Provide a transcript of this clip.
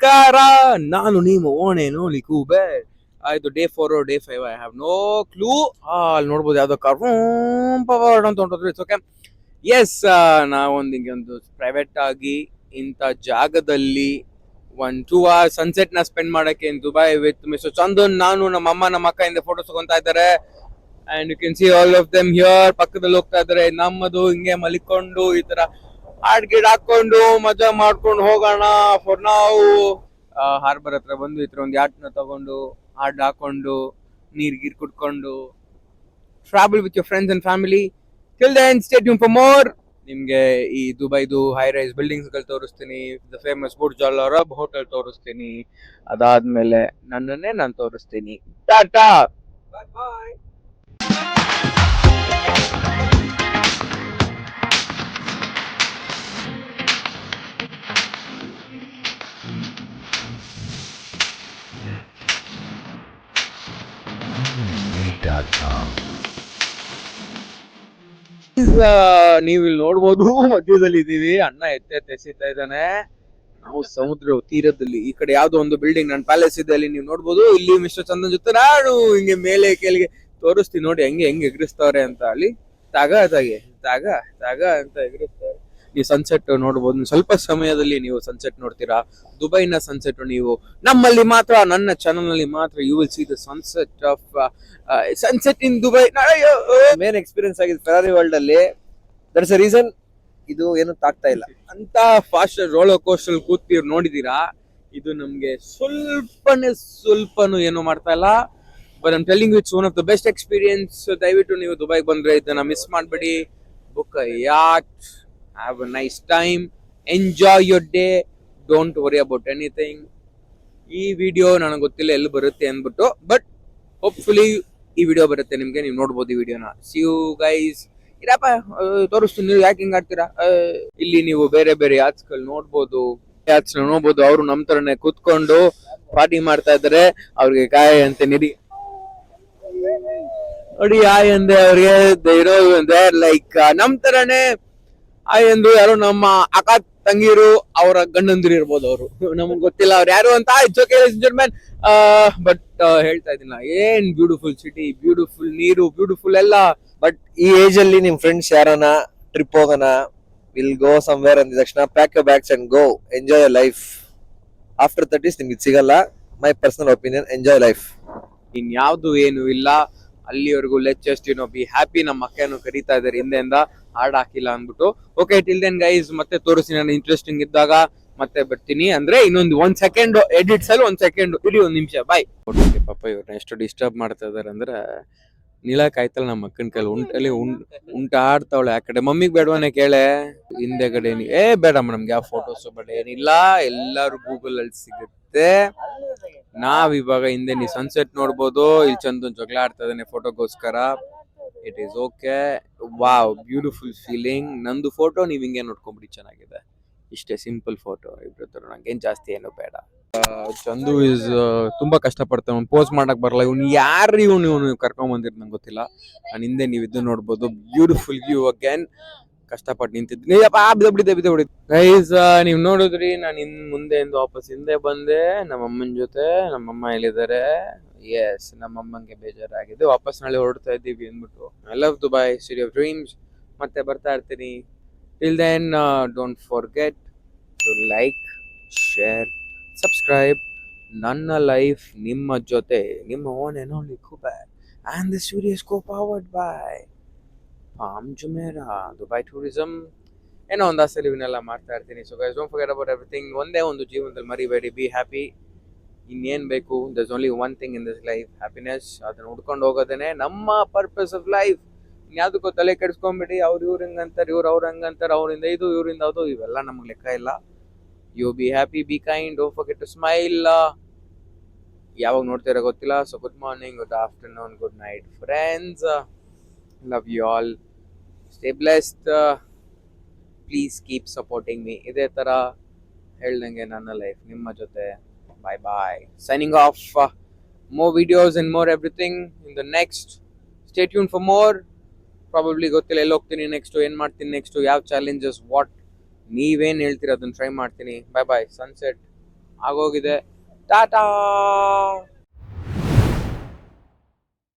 ನಮಸ್ಕಾರ, ನಾನು ನಿಮ್ಮ ಓಣೇನು ಲಿಕೂಬೆ. ಆಯ್ತು, day 4 day 5 I have no clue. ಅಲ್ಲಿ ನೋಡ್ಬೋದು ಯಾವ್ದೋ ಕಾರ್ ಅಂತ ಹೊಂಟೋದ್ರು. It's okay. ಎಸ್, ನಾವೊಂದು ಹಿಂಗೆ ಒಂದು ಪ್ರೈವೇಟ್ ಆಗಿ ಇಂಥ ಜಾಗದಲ್ಲಿ 1-2 hours ಸನ್ಸೆಟ್ ನ ಸ್ಪೆಂಡ್ ಮಾಡಕ್ಕೆ in Dubai with mister Chandan. ನಾನು ನಮ್ಮ ಅಮ್ಮ ನಮ್ಮ ಅಕ್ಕ ಇಂದ ಫೋಟೋಸ್ ತಗೊಂತಾ ಇದ್ದಾರೆ. And you can see all of them here. ಪಕ್ಕದಲ್ಲಿ ಹೋಗ್ತಾ ಇದಾರೆ. ನಮ್ಮದು ಹಿಂಗೆ ಮಲಿಕೊಂಡು ಈ ತರ ಹಾಡ್ ಗಿಡ್ ಹಾಕೊಂಡು ಮಜಾ ಮಾಡ್ಕೊಂಡು ಹೋಗೋಣ. ಫಾರ್ ನಾವು ಹಾರ್ಬರ್ ಹತ್ರ ಬಂದು ಈ ತರ ಒಂದು ಯಾಟ್ನ ತಗೊಂಡು ಹಾಡ್ ಹಾಕೊಂಡು ನೀರ್ ಗೀರ್ ಕುಟ್ಕೊಂಡು travel with your friends and family. Till then stay tune for more. ನಿಮ್ಗೆ ಈ ದುಬೈದು ಹೈ ರೈಸ್ ಬಿಲ್ಡಿಂಗ್ಸ್ ಗಳು ತೋರಿಸ್ತೀನಿ. The famous Burj Al Arab hotel ತೋರಿಸ್ತೀನಿ. ಅದಾದ್ಮೇಲೆ ನನ್ನನ್ನೇ ನಾನು ತೋರಿಸ್ತೀನಿ. ಟಾಟಾ, ಬಾಯ್ ಬಾಯ್. ನೀವು ಇಲ್ಲಿ ನೋಡ್ಬೋದು, ಮಧ್ಯದಲ್ಲಿ ಇದೀವಿ. ಅಣ್ಣ ಎಸೆತಾ ಇದ್ದಾನೆ. ನಾವು ಸಮುದ್ರ ತೀರದಲ್ಲಿ ಈ ಕಡೆ ಯಾವ್ದೋ ಒಂದು ಬಿಲ್ಡಿಂಗ್ ನನ್ನ ಪ್ಯಾಲೇಸ್ ಇದೆ, ಅಲ್ಲಿ ನೀವು ನೋಡ್ಬೋದು. ಇಲ್ಲಿ ಮಿಸ್ಟರ್ ಚಂದನ್ ಜೊತೆ ನಾನು ಹಿಂಗೆ ಮೇಲೆ ಕೆಳಗೆ ತೋರಿಸ್ತೀನಿ ನೋಡಿ ಹೆಂಗೆ ಎಗರಿಸ್ತಾವ್ರೆ ಅಂತ. ಅಲ್ಲಿ ತಾಗ ಅಂತ ಎಗರಿಸ್ತಾರೆ. ನೀವು ಸನ್ಸೆಟ್ ನೋಡ್ಬೋದು. ಸ್ವಲ್ಪ ಸಮಯದಲ್ಲಿ ನೀವು ಸನ್ಸೆಟ್ ನೋಡ್ತೀರಾ. ದುಬೈನ ಸನ್ಸೆಟ್ ನೀವು ನಮ್ಮಲ್ಲಿ ಮಾತ್ರ, ನನ್ನ ಚಾನಲ್ ನಲ್ಲಿ ಮಾತ್ರ you will see the sunset in Dubai. Main experience ಆಗಿದೆ ಫೆರಾರಿ ವರ್ಲ್ಡ್ ಅಲ್ಲಿ. ದಟ್ಸ್ ಅ ರೀಸನ್ ಇದು ಏನು ತಾಗ್ತಾ ಇಲ್ಲ ಅಂತ ಫಾಸ್ಟ್ ರೋಲರ್ ಕೋಸ್ಟರ್ ಕೂತಿ ನೋಡಿದೀರಾ. ಇದು ನಮ್ಗೆ ಸ್ವಲ್ಪನೂ ಏನು ಮಾಡ್ತಾ ಇಲ್ಲ. But I'm telling it's one of the best experience. ದಯವಿಟ್ಟು ನೀವು ದುಬೈಗೆ ಬಂದ್ರೆ ಇದನ್ನ ಮಿಸ್ ಮಾಡಬೇಡಿ. Book a yacht, have a nice time, enjoy your day, don't worry about anything. ಈ ವಿಡಿಯೋ ನನಗೆ ಗೊತ್ತಿಲ್ಲ ಎಲ್ಲಿ ಬರುತ್ತೆ ಅಂದ್ಬಿಟ್ಟು, ಬಟ್ ಹೋಪ್ಫುಲಿ ಈ ವಿಡಿಯೋ ಬರುತ್ತೆ ನಿಮ್ಗೆ. ನೀವು ನೋಡ್ಬೋದು ಈ ವಿಡಿಯೋನ. See you guys. ಇರಪ್ಪ, ತೋರಿಸ್ತೀನಿ. ನೀವು ಯಾಕೆ ಹಿಂಗ್ ಆಡ್ತೀರಾ? ಇಲ್ಲಿ ನೀವು ಬೇರೆ ಬೇರೆ ಯಾಚ್ಗಳು ನೋಡ್ಬೋದು. ಅವರು ನಮ್ ತರನೇ ಕೂತ್ಕೊಂಡು ಪಾರ್ಟಿ ಮಾಡ್ತಾ ಇದಾರೆ. ಅವ್ರಿಗೆ ಕಾಯಿ ಅಂತ ನಿರಿ ನೋಡಿ. ಆಯ್ ಅಂದೆ ಅವ್ರಿಗೆ ಲೈಕ್ ನಮ್ ತರನೇ ಆಯ್ ಎಂದು. ಯಾರು ನಮ್ಮ ಅಕ್ಕ ತಂಗಿರು, ಅವರ ಗಂಡಂದಿರು ಇರ್ಬೋದು. ಅವರು ನಮಗ್ ಗೊತ್ತಿಲ್ಲ ಅವ್ರು ಯಾರು ಅಂತ. ಬಟ್ ಹೇಳ್ತಾ ಇದೀನಿ, ಏನ್ ಬ್ಯೂಟಿಫುಲ್ ಸಿಟಿ, ಬ್ಯೂಟಿಫುಲ್ ನೀರು, ಬ್ಯೂಟಿಫುಲ್ ಎಲ್ಲ. ಬಟ್ ಈ ಏಜ್ ಅಲ್ಲಿ ನಿಮ್ ಫ್ರೆಂಡ್ಸ್ ಯಾರನ ಟ್ರಿಪ್ ಹೋಗೋಣ, ವಿಲ್ ಗೋ ಸಮ್ವೇರ್ ಅಂದ ತಕ್ಷಣ pack your bags and go, enjoy your life. After 30s ನಿಮ್ಗೆ ಇದು ಸಿಗಲ್ಲ. My personal opinion, enjoy life. ಇನ್ ಯಾವ್ದು ಏನು ಇಲ್ಲ ಅಲ್ಲಿವರೆಗೂ. Let's just be happy. ನಮ್ಮ ಅಕ್ಕನು ಕರೀತಾ ಇದಾರೆ ಹಿಂದೆಯಿಂದ, ಹಾಡ್ ಹಾಕಿಲ್ಲ ಅಂದ್ಬಿಟ್ಟು. ಓಕೆ, ಟಿಲ್ ದೆನ್ ಗೈಸ್, ಮತ್ತೆ ತೋರಿಸಿ ನಾನು ಇಂಟ್ರೆಸ್ಟಿಂಗ್ ಇದ್ದಾಗ ಮತ್ತೆ ಬರ್ತೀನಿ. ಅಂದ್ರೆ ಇನ್ನೊಂದು 1 ಸೆಕೆಂಡ್ ಎಡಿಟ್ಸ್ ಅಲ್ಲಿ 1 ಸೆಕೆಂಡ್ ಇಡೀ 1 ನಿಮಿಷ. ಬಾಯ್. ಪಾಪ ಇವ್ರನ್ನ ಎಷ್ಟು ಡಿಸ್ಟರ್ಬ್ ಮಾಡ್ತಾ ಇದಾರೆ ಅಂದ್ರೆ, ನೀಳಕ್ ಆಯ್ತಲ್ಲ ನಮ್ಮ ಅಕ್ಕನ ಕೈಲಿ. ಉಂಟ ಆಡ್ತಾವಳೆ ಆ ಕಡೆ. ಮಮ್ಮಿಗ್ ಬೇಡವನೇ ಕೇಳೆ. ಹಿಂದೆಗಡೆ ಬೇಡಮ್ಮ, ನಮ್ಗೆ ಯಾವ ಫೋಟೋಸ್ ಬೇಡ, ಏನಿಲ್ಲ. ಎಲ್ಲಾರು ಗೂಗಲ್ ಅಲ್ಲಿ ಸಿಗುತ್ತೆ. ನಾವ್ ಇವಾಗ ಹಿಂದೆ ನೀವು ಸನ್ಸೆಟ್ ನೋಡ್ಬೋದು. ಇಲ್ಲಿ ಚಂದನ್ ಜಗಳ ಆಡ್ತಾ ಇದ್ದಾನೆ ಫೋಟೋಗೋಸ್ಕರ. It is okay. Wow, beautiful feeling. ನಂದು ಫೋಟೋ ನೀವ್ ಹಿಂಗೆ ನೋಡ್ಕೊಂಬಿಡಿ, ಚೆನ್ನಾಗಿದೆ. ಇಷ್ಟೇ ಸಿಂಪಲ್ ಫೋಟೋ ಇಬ್ರು. ನಂಗೇನ್ ಜಾಸ್ತಿ ಏನು ಬೇಡ. ಚಂದು ಇಸ್ ತುಂಬಾ ಕಷ್ಟ ಪಡ್ತಾನೆ. ಪೋಸ್ಟ್ ಮಾಡಕ್ ಬರಲ್ಲ. ಇವನು ಕರ್ಕೊಂಡ್ ಬಂದಿರ್ ನಂಗೆ ಗೊತ್ತಿಲ್ಲ. ನಾನು ಹಿಂದೆ ನೀವು ಇದು ನೋಡ್ಬೋದು. Beautiful view again. ಕಷ್ಟಪಟ್ಟು ನಿಂತಿದ್ದೀನಿ. ಗೈಸ್, ನೀವ್ ನೋಡಿದ್ರಿ, ನಾನು ಮುಂದೆ ವಾಪಸ್ ಹಿಂದೆ ಬಂದೆ ನಮ್ಮಮ್ಮನ ಜೊತೆ. ನಮ್ಮಮ್ಮ ಎಲ್ಲಿದ್ದಾರೆ? ಎಸ್, ನಮ್ಮಮ್ಮಂಗೆ ಬೇಜಾರಾಗಿದೆ. ವಾಪಸ್ ನಾಳೆ ಹೊರಡ್ತಾ ಇದ್ದೀವಿ ಅಂದ್ಬಿಟ್ಟು. I love Dubai, city of dreams. ಮತ್ತೆ ಬರ್ತಾ ಇರ್ತೀನಿ. Till then, don't forget to like, share, subscribe. ನನ್ನ ಲೈಫ್ ನಿಮ್ಮ ಜೊತೆ, ನಿಮ್ಮ ಓನ್ ಅಂಡ್ ಓನ್ಲಿ ಕುಬೆ. And this video is co-powered by Palm Jumeirah, Dubai Tourism. ಏನೋ ಒಂದು ಆಸೆಲಿ ಇವನ್ನೆಲ್ಲ ಮಾಡ್ತಾ ಇರ್ತೀನಿ. So guys, don't forget about everything. ಒಂದೇ ಒಂದು ಜೀವನದಲ್ಲಿ ಮರಿಬೇಡಿ, ಬಿ ಹ್ಯಾಪಿ. ಇನ್ನೇನ್ ಬೇಕು? ದರ್ಸ್ only one thing in this life, happiness. ಅದನ್ನ ಹುಡ್ಕೊಂಡು ಹೋಗೋದೇನೆ ನಮ್ಮ ಪರ್ಪಸ್ ಆಫ್ ಲೈಫ್. ಇನ್ಯಾವುದಕ್ಕೂ ತಲೆ ಕೆಡಿಸ್ಕೊಂಡ್ಬಿಡಿ. ಇವ್ರು ಹಿಂಗಂತಾರೆ, ಅವ್ರು ಹಂಗಂತಾರೆ, ಅವರಿಂದ ಇದು, ಇವರಿಂದ ಅದು, ಇವೆಲ್ಲ ನಮ್ಗೆ ಲೆಕ್ಕ ಇಲ್ಲ. You be happy, be kind, don't forget to smile. ಯಾವಾಗ ನೋಡ್ತೀರಾ ಗೊತ್ತಿಲ್ಲ. So good morning, good afternoon, good night friends. Love you all. Stay blessed. Please keep supporting me. ಇದೇ ತರ ಹೇಳ್ದಂಗೆ ನನ್ನ ಲೈಫ್ ನಿಮ್ಮ ಜೊತೆ. Bye bye. Signing off. More videos and more everything in the next. Stay tune for more. Probably ಗೊತ್ತಿಲ್ಲ ಎಲ್ಲಿ ಹೋಗ್ತೀನಿ next, ಏನ್ ಮಾಡ್ತೀನಿ ನೆಕ್ಸ್ಟ್, ಯಾವ ಚಾಲೆಂಜಸ್, ವಾಟ್ ನೀವೇನ್ ಹೇಳ್ತೀರ ಅದನ್ನ ಟ್ರೈ ಮಾಡ್ತೀನಿ. ಬಾಯ್ ಬಾಯ್. ಸನ್ಸೆಟ್ ಆಗೋಗಿದೆ. ಟಾಟಾ.